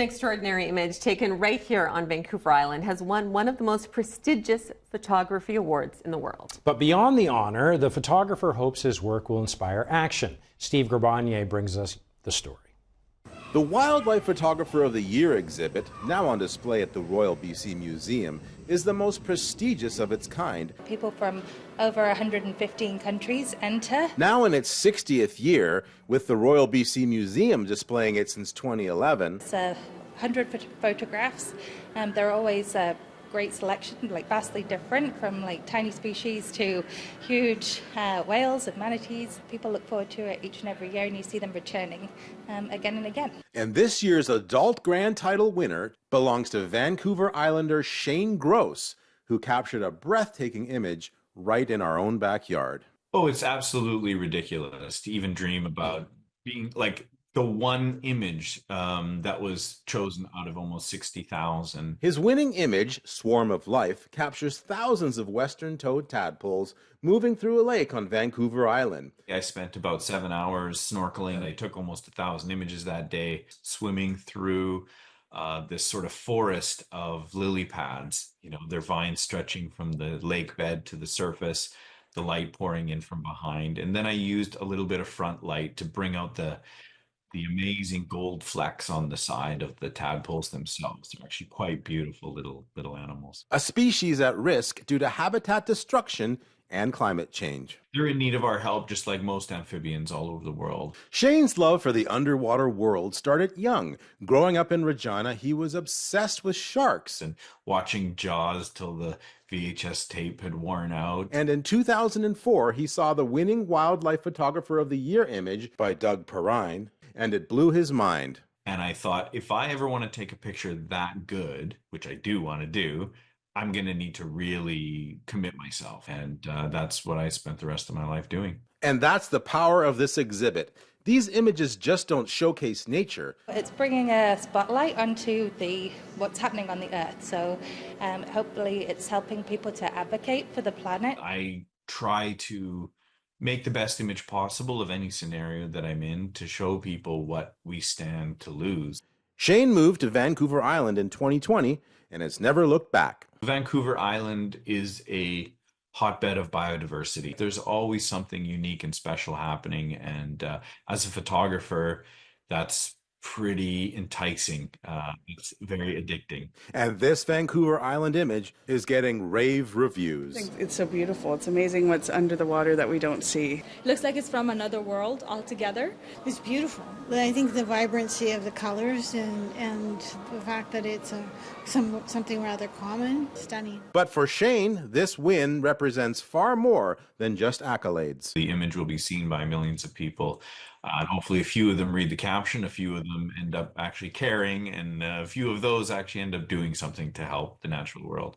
extraordinary image taken right here on Vancouver Island has won one of the most prestigious photography awards in the world. But beyond the honor, the photographer hopes his work will inspire action. Steve Grabonier brings us the story. The Wildlife Photographer of the Year exhibit, now on display at the Royal BC Museum, is the most prestigious of its kind. People from over 115 countries enter. Now in its 60th year, with the Royal BC Museum displaying it since 2011. It's 100 photographs. They're always a great selection, like vastly different, from like tiny species to huge whales and manatees. People look forward to it each and every year, and you see them returning again and again. And this year's adult grand title winner belongs to Vancouver Islander Shane Gross, who captured a breathtaking image right in our own backyard. Oh, it's absolutely ridiculous to even dream about being like the one image that was chosen out of almost 60,000. His winning image, Swarm of Life, captures thousands of western-toed tadpoles moving through a lake on Vancouver Island. I spent about 7 hours snorkeling. I took almost 1,000 images that day, swimming through this sort of forest of lily pads, you know, their vines stretching from the lake bed to the surface, the light pouring in from behind. And then I used a little bit of front light to bring out the amazing gold flecks on the side of the tadpoles themselves. They're actually quite beautiful little animals. A species at risk due to habitat destruction and climate change. They're in need of our help, just like most amphibians all over the world. Shane's love for the underwater world started young. Growing up in Regina, he was obsessed with sharks. And watching Jaws till the VHS tape had worn out. And in 2004, he saw the winning Wildlife Photographer of the Year image by Doug Perrine, and it blew his mind. And I thought, if I ever want to take a picture that good, which I do want to do, I'm going to need to really commit myself. And that's what I spent the rest of my life doing. And that's the power of this exhibit. These images just don't showcase nature. It's bringing a spotlight onto what's happening on the Earth. So hopefully it's helping people to advocate for the planet. I try to make the best image possible of any scenario that I'm in to show people what we stand to lose. Shane moved to Vancouver Island in 2020 and has never looked back. Vancouver Island is a hotbed of biodiversity. There's always something unique and special happening. And as a photographer, that's pretty enticing. It's very addicting. And this Vancouver Island image is getting rave reviews. It's so beautiful. It's amazing what's under the water that we don't see. Looks like it's from another world altogether. It's beautiful. I think the vibrancy of the colors and the fact that it's something rather common, stunning. But for Shane, this win represents far more than just accolades. The image will be seen by millions of people. And hopefully a few of them read the caption, a few of them end up actually caring, and a few of those actually end up doing something to help the natural world.